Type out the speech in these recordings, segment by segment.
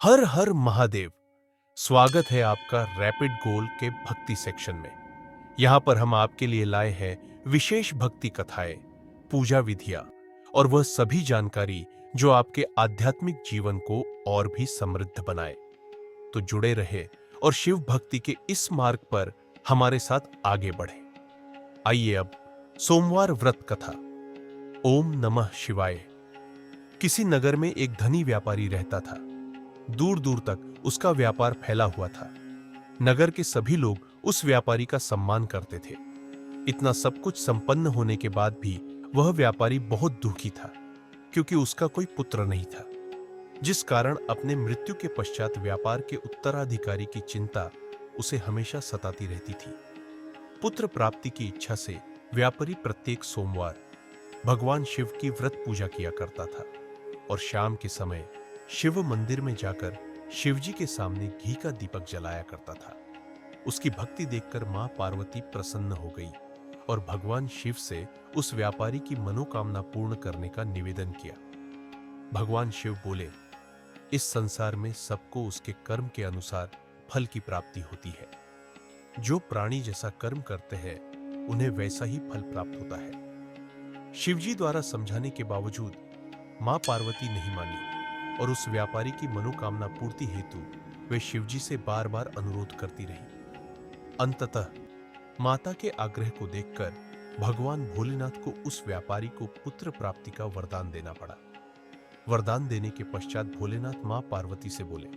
हर हर महादेव। स्वागत है आपका रैपिड गोल के भक्ति सेक्शन में। यहाँ पर हम आपके लिए लाए हैं विशेष भक्ति कथाएं, पूजा विधियां और वह सभी जानकारी जो आपके आध्यात्मिक जीवन को और भी समृद्ध बनाए। तो जुड़े रहे और शिव भक्ति के इस मार्ग पर हमारे साथ आगे बढ़े। आइए अब सोमवार व्रत कथा। ओम नमः शिवाय। किसी नगर में एक धनी व्यापारी रहता था। दूर दूर तक उसका व्यापार फैला हुआ था। नगर के सभी लोग उस व्यापारी का सम्मान करते थे। इतना सब कुछ संपन्न होने के बाद भी वह व्यापारी बहुत दुखी था, क्योंकि उसका कोई पुत्र नहीं था, जिस कारण अपने मृत्यु के पश्चात व्यापार के उत्तराधिकारी की चिंता उसे हमेशा सताती रहती थी। पुत्र प्राप्ति की इच्छा से व्यापारी प्रत्येक सोमवार भगवान शिव की व्रत पूजा किया करता था और शाम के समय शिव मंदिर में जाकर शिवजी के सामने घी का दीपक जलाया करता था। उसकी भक्ति देखकर मां पार्वती प्रसन्न हो गई और भगवान शिव से उस व्यापारी की मनोकामना पूर्ण करने का निवेदन किया। भगवान शिव बोले, इस संसार में सबको उसके कर्म के अनुसार फल की प्राप्ति होती है। जो प्राणी जैसा कर्म करते हैं उन्हें वैसा ही फल प्राप्त होता है। शिवजी द्वारा समझाने के बावजूद मां पार्वती नहीं मानी और उस व्यापारी की मनोकामना पूर्ति हेतु वे शिवजी से बार बार अनुरोध करती रही। अंततः माता के आग्रह को देखकर भगवान भोलेनाथ को उस व्यापारी को पुत्र प्राप्ति का वरदान देना पड़ा। वरदान देने के पश्चात भोलेनाथ मां पार्वती से बोले,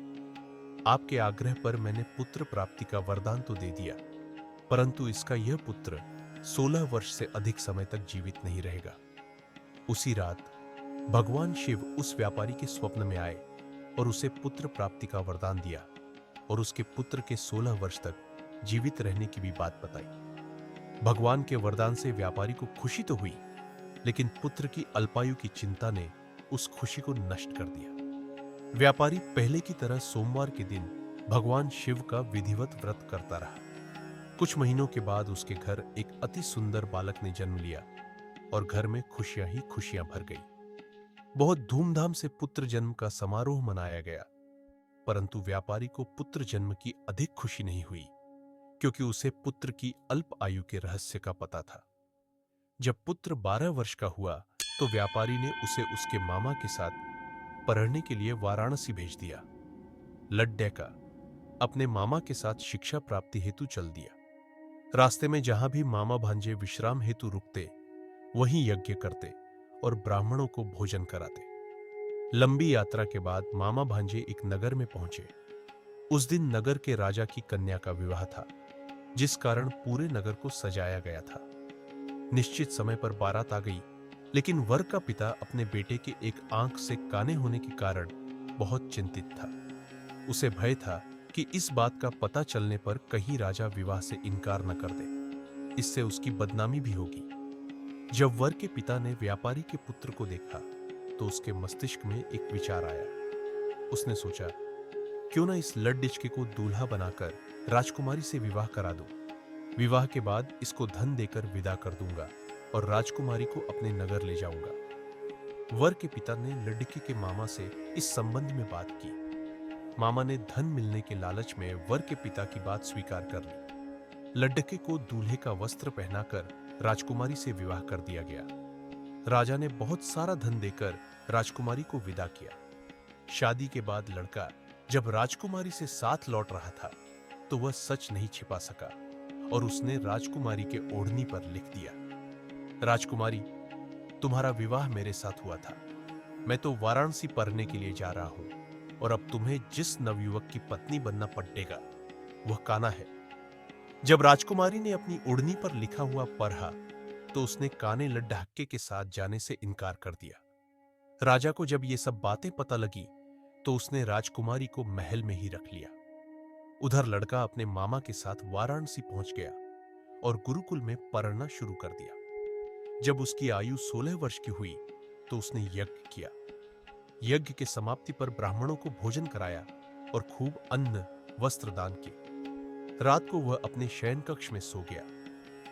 आपके आग्रह पर मैंने पुत्र प्राप्ति का वरदान तो दे दिया, परंतु इसका यह पुत्र 16 वर्ष से अधिक समय तक जीवित नहीं रहेगा। उसी रात भगवान शिव उस व्यापारी के स्वप्न में आए और उसे पुत्र प्राप्ति का वरदान दिया और उसके पुत्र के 16 वर्ष तक जीवित रहने की भी बात बताई। भगवान के वरदान से व्यापारी को खुशी तो हुई, लेकिन पुत्र की अल्पायु की चिंता ने उस खुशी को नष्ट कर दिया। व्यापारी पहले की तरह सोमवार के दिन भगवान शिव का विधिवत व्रत करता रहा। कुछ महीनों के बाद उसके घर एक अति सुंदर बालक ने जन्म लिया और घर में खुशियां ही खुशियां भर गई। बहुत धूमधाम से पुत्र जन्म का समारोह मनाया गया, परंतु व्यापारी को पुत्र जन्म की अधिक खुशी नहीं हुई, क्योंकि उसे पुत्र की अल्प आयु के रहस्य का पता था। जब पुत्र 12 वर्ष का हुआ तो व्यापारी ने उसे उसके मामा के साथ पढ़ने के लिए वाराणसी भेज दिया। लड्डेका अपने मामा के साथ शिक्षा प्राप्ति हेतु चल दिया। रास्ते में जहां भी मामा भांजे विश्राम हेतु रुकते, वहीं यज्ञ करते और ब्राह्मणों को भोजन कराते। लंबी यात्रा के बाद मामा भांजे एक नगर में पहुंचे। उस दिन नगर के राजा की कन्या का विवाह था, जिस कारण पूरे नगर को सजाया गया था। निश्चित समय पर बारात आ गई, लेकिन वर का पिता अपने बेटे के एक आंख से काने होने के कारण बहुत चिंतित था। उसे भय था कि इस बात का पता चलने पर कहीं राजा विवाह से इनकार न कर दे, इससे उसकी बदनामी भी होगी। जब वर के पिता ने व्यापारी के पुत्र को देखा तो उसके मस्तिष्क में एक विचार आया। उसने सोचा, क्यों ना इस लड्डिचके को दूल्हा बनाकर राजकुमारी से विवाह करा दूं। विवाह के बाद इसको धन देकर विदा कर दूंगा और राजकुमारी को अपने नगर ले जाऊंगा। वर के पिता ने लड़की के मामा से इस संबंध में बात की। मामा ने धन मिलने के लालच में वर के पिता की बात स्वीकार कर ली। लड़के को दूल्हे का वस्त्र पहनाकर राजकुमारी से विवाह कर दिया गया। राजा ने बहुत सारा धन देकर राजकुमारी को विदा किया। शादी के बाद लड़का जब राजकुमारी से साथ लौट रहा था तो वह सच नहीं छिपा सका और उसने राजकुमारी के ओढ़नी पर लिख दिया, राजकुमारी, तुम्हारा विवाह मेरे साथ हुआ था। मैं तो वाराणसी पढ़ने के लिए जा रहा हूं और अब तुम्हें जिस नवयुवक की पत्नी बनना पड़ेगा वह काना है। जब राजकुमारी ने अपनी ओढ़नी पर लिखा हुआ पढ़ा तो उसने काने लड्ढाके के साथ जाने से इनकार कर दिया। राजा को जब ये सब बातें पता लगी तो उसने राजकुमारी को महल में ही रख लिया। उधर लड़का अपने मामा के साथ वाराणसी पहुंच गया और गुरुकुल में पढ़ना शुरू कर दिया। जब उसकी आयु 16 वर्ष की हुई तो उसने यज्ञ किया। यज्ञ के समाप्ति पर ब्राह्मणों को भोजन कराया और खूब अन्न वस्त्र दान किए। रात को वह अपने शयन कक्ष में सो गया।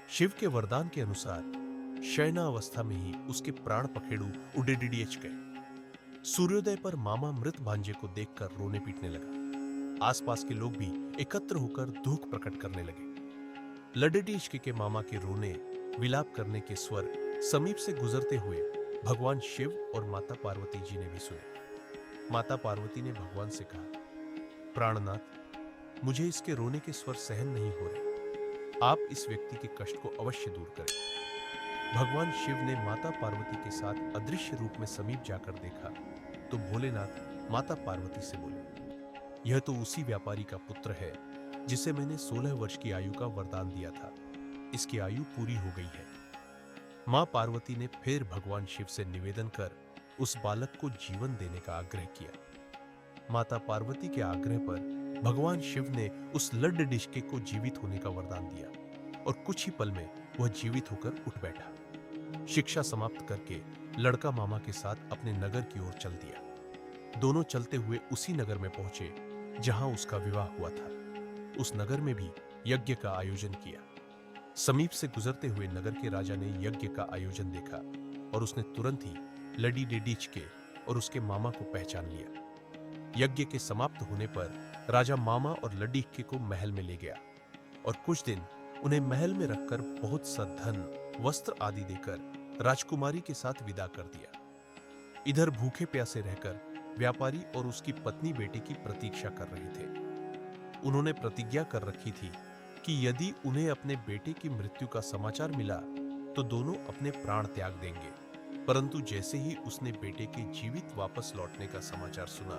शिव के वरदान के अनुसार शयनावस्था में ही उसके प्राण पखेड़ू उड़ेडियच गए। सूर्योदय पर मामा मृत भांजे को देखकर रोने पीटने लगा। आसपास के लोग भी एकत्र होकर दुख प्रकट करने लगे। लडडी इश्क के मामा के रोने विलाप करने के स्वर समीप से गुजरते हुए भगवान शिव और माता पार्वती जी ने भी सुने। माता पार्वती ने भगवान से कहा, प्राणनाथ, मुझे इसके रोने के स्वर सहन नहीं हो रहे। आप इस व्यक्ति के कष्ट को अवश्य दूर करें। भगवान शिव ने माता पार्वती के साथ अदृश्य रूप में समीप जाकर देखा तो भोलेनाथ माता पार्वती से बोले, यह तो उसी व्यापारी का पुत्र है जिसे मैंने 16 वर्ष की आयु का वरदान दिया था। इसकी आयु पूरी हो गई है। मां पार्वती ने फिर भगवान शिव से निवेदन कर उस बालक को जीवन देने का आग्रह किया। माता पार्वती के आग्रह पर भगवान शिव ने उस लड्डडिशके को जीवित होने का वरदान दिया और कुछ ही पल में वह जीवित होकर उठ बैठा। शिक्षा समाप्त करके लड़का मामा के साथ अपने नगर की ओर चल दिया। दोनों चलते हुए उसी नगर में पहुंचे जहां उसका विवाह हुआ था। उस नगर में भी यज्ञ का आयोजन किया। समीप से गुजरते हुए नगर के राजा ने यज्ञ का आयोजन देखा और उसने तुरंत ही लडी डेडीचके और उसके मामा को पहचान लिया। यज्ञ के समाप्त होने पर राजा मामा और लड्डीके को महल में ले गया और कुछ दिन उन्हें महल में रखकर बहुत सा धन, वस्त्र आदि देकर राजकुमारी के साथ विदा कर दिया। इधर भूखे प्यासे रहकर व्यापारी और उसकी पत्नी बेटे की प्रतीक्षा कर रहे थे। उन्होंने प्रतिज्ञा कर रखी थी कि यदि उन्हें अपने बेटे की मृत्यु का समाचार मिला तो दोनों अपने प्राण त्याग देंगे। परंतु जैसे ही उसने बेटे के जीवित वापस लौटने का समाचार सुना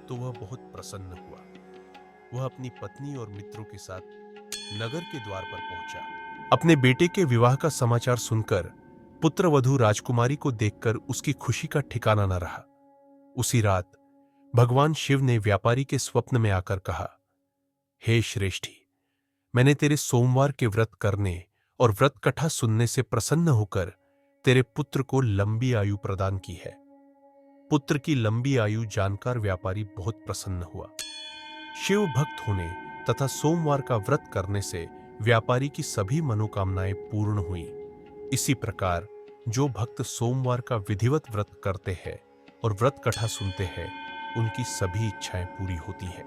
तो वह बहुत प्रसन्न हुआ। वह अपनी पत्नी और मित्रों के साथ नगर के द्वार पर पहुंचा। अपने बेटे के विवाह का समाचार सुनकर पुत्रवधू राजकुमारी को देखकर उसकी खुशी का ठिकाना न रहा। उसी रात भगवान शिव ने व्यापारी के स्वप्न में आकर कहा, हे श्रेष्ठी, मैंने तेरे सोमवार के व्रत करने और व्रत कथा सुनने से प्रसन्न होकर तेरे पुत्र को लंबी आयु प्रदान की है। पुत्र की लंबी आयु जानकर व्यापारी बहुत प्रसन्न हुआ। शिव भक्त होने तथा सोमवार का व्रत करने से व्यापारी की सभी मनोकामनाएं पूर्ण हुई। इसी प्रकार जो भक्त सोमवार का विधिवत व्रत करते हैं और व्रत कथा सुनते हैं, उनकी सभी इच्छाएं पूरी होती है।